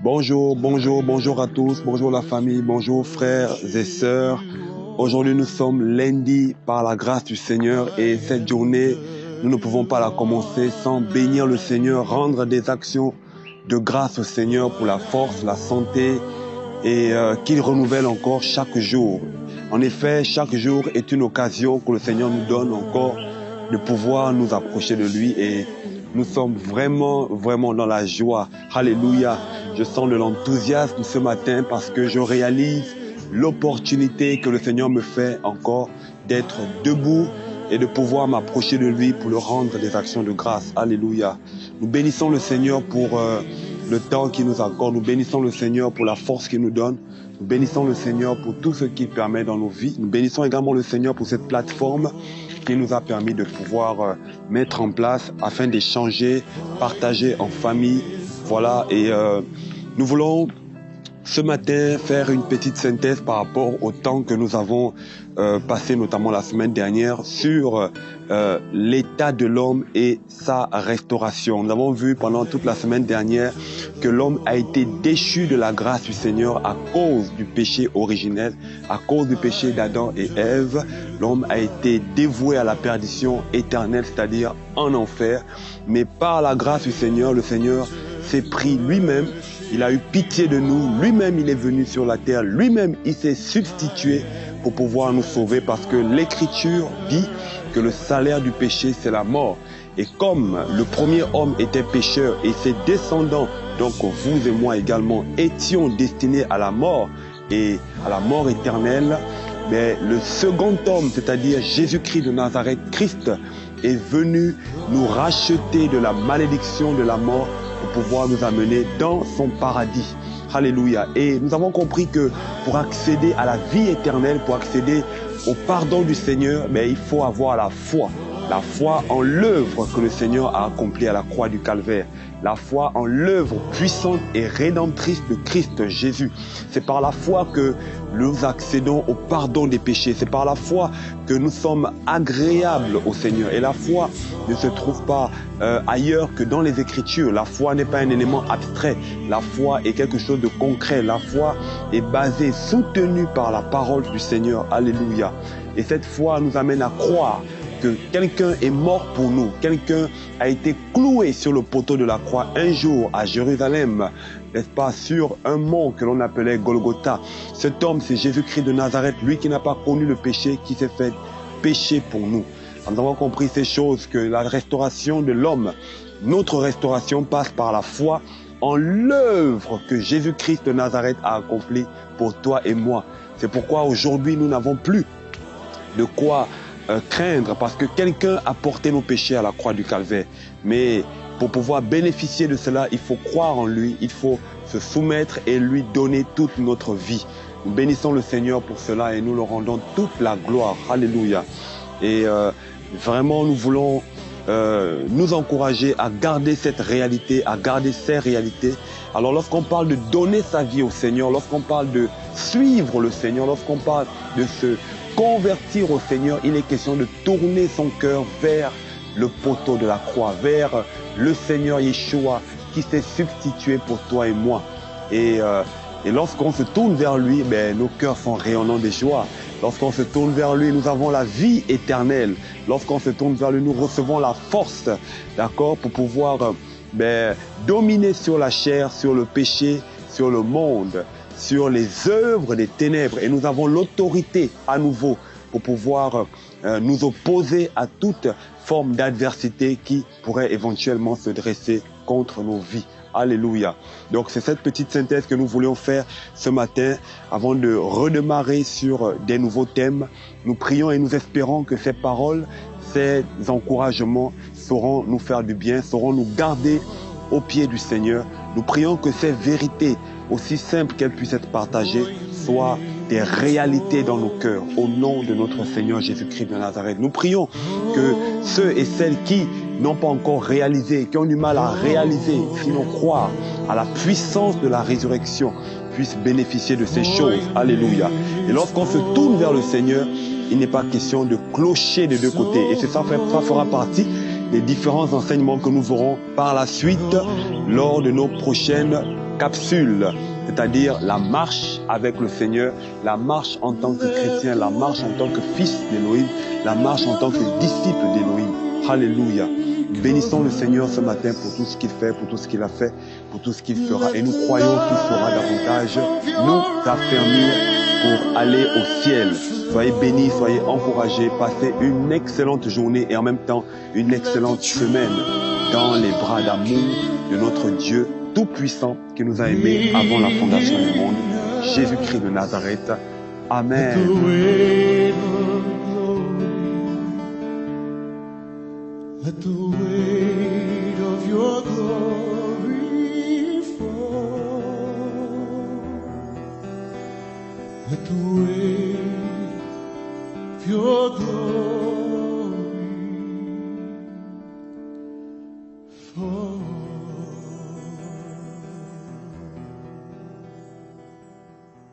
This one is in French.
Bonjour à tous, bonjour la famille, bonjour frères et sœurs. Aujourd'hui nous sommes lundi par la grâce du Seigneur et cette journée, nous ne pouvons pas la commencer sans bénir le Seigneur, rendre des actions de grâce au Seigneur pour la force, la santé et qu'il renouvelle encore chaque jour. En effet, chaque jour est une occasion que le Seigneur nous donne encore de pouvoir nous approcher de lui et nous sommes vraiment dans la joie. Alléluia. Je sens de l'enthousiasme ce matin parce que je réalise l'opportunité que le Seigneur me fait encore d'être debout et de pouvoir m'approcher de lui pour le rendre des actions de grâce. Alléluia. Nous bénissons le Seigneur pour le temps qu'il nous accorde. Nous bénissons le Seigneur pour la force qu'il nous donne. Nous bénissons le Seigneur pour tout ce qu'il permet dans nos vies. Nous bénissons également le Seigneur pour cette plateforme qui nous a permis de pouvoir mettre en place afin d'échanger, partager en famille. Voilà, et nous voulons ce matin faire une petite synthèse par rapport au temps que nous avons passé, notamment la semaine dernière, sur l'état de l'homme et sa restauration. Nous avons vu pendant toute la semaine dernière que l'homme a été déchu de la grâce du Seigneur à cause du péché originel, à cause du péché d'Adam et Ève. L'homme a été dévoué à la perdition éternelle, c'est-à-dire en enfer. Mais par la grâce du Seigneur, le Seigneur s'est pris lui-même, il a eu pitié de nous, lui-même il est venu sur la terre, lui-même il s'est substitué pour pouvoir nous sauver parce que l'Écriture dit que le salaire du péché c'est la mort. Et comme le premier homme était pécheur et ses descendants, donc vous et moi également, étions destinés à la mort et à la mort éternelle, mais le second homme, c'est-à-dire Jésus-Christ de Nazareth, Christ, est venu nous racheter de la malédiction de la mort pour pouvoir nous amener dans son paradis. Alléluia. Et nous avons compris que pour accéder à la vie éternelle, pour accéder au pardon du Seigneur, il faut avoir la foi. La foi en l'œuvre que le Seigneur a accomplie à la croix du Calvaire. La foi en l'œuvre puissante et rédemptrice de Christ Jésus. C'est par la foi que nous accédons au pardon des péchés. C'est par la foi que nous sommes agréables au Seigneur. Et la foi ne se trouve pas ailleurs que dans les Écritures. La foi n'est pas un élément abstrait. La foi est quelque chose de concret. La foi est basée, soutenue par la parole du Seigneur. Alléluia. Et cette foi nous amène à croire que quelqu'un est mort pour nous, quelqu'un a été cloué sur le poteau de la croix un jour à Jérusalem, n'est-ce pas, sur un mont que l'on appelait Golgotha. Cet homme, c'est Jésus-Christ de Nazareth, lui qui n'a pas connu le péché, qui s'est fait péché pour nous. Nous avons compris ces choses, que la restauration de l'homme, notre restauration passe par la foi en l'œuvre que Jésus-Christ de Nazareth a accomplie pour toi et moi. C'est pourquoi aujourd'hui nous n'avons plus de quoi craindre parce que quelqu'un a porté nos péchés à la croix du Calvaire. Mais pour pouvoir bénéficier de cela, il faut croire en lui, il faut se soumettre et lui donner toute notre vie. Nous bénissons le Seigneur pour cela et nous le rendons toute la gloire. Alléluia. Et vraiment, nous voulons nous encourager à garder cette réalité, à garder ces réalités. Alors lorsqu'on parle de donner sa vie au Seigneur, lorsqu'on parle de suivre le Seigneur, lorsqu'on parle de se convertir au Seigneur, il est question de tourner son cœur vers le poteau de la croix, vers le Seigneur Yeshua qui s'est substitué pour toi et moi. Et lorsqu'on se tourne vers lui, nos cœurs sont rayonnants de joie. Lorsqu'on se tourne vers lui, nous avons la vie éternelle. Lorsqu'on se tourne vers lui, nous recevons la force, d'accord, pour pouvoir dominer sur la chair, sur le péché, sur le monde, sur les œuvres des ténèbres. Et nous avons l'autorité à nouveau pour pouvoir nous opposer à toute forme d'adversité qui pourrait éventuellement se dresser contre nos vies. Alléluia. Donc c'est cette petite synthèse que nous voulions faire ce matin avant de redémarrer sur des nouveaux thèmes. Nous prions et nous espérons que ces paroles, ces encouragements sauront nous faire du bien, sauront nous garder au pied du Seigneur. Nous prions que ces vérités, aussi simples qu'elles puissent être partagées, soient des réalités dans nos cœurs, au nom de notre Seigneur Jésus-Christ de Nazareth. Nous prions que ceux et celles qui n'ont pas encore réalisé, qui ont du mal à réaliser, sinon croire à la puissance de la résurrection, puissent bénéficier de ces choses. Alléluia. Et lorsqu'on se tourne vers le Seigneur, il n'est pas question de clocher des deux côtés. Et ça fera partie les différents enseignements que nous aurons par la suite lors de nos prochaines capsules, c'est-à-dire la marche avec le Seigneur, la marche en tant que chrétien, la marche en tant que fils d'Élohim, la marche en tant que disciple d'Élohim. Alléluia. Bénissons le Seigneur ce matin pour tout ce qu'il fait, pour tout ce qu'il a fait, pour tout ce qu'il fera. Et nous croyons qu'il fera davantage nous affermir pour aller au ciel. Soyez bénis, soyez encouragés, passez une excellente journée et en même temps une excellente semaine dans les bras d'amour de notre Dieu Tout-Puissant qui nous a aimés avant la fondation du monde, Jésus-Christ de Nazareth. Amen. Let the weight of your glory fall. Let the weight of your glory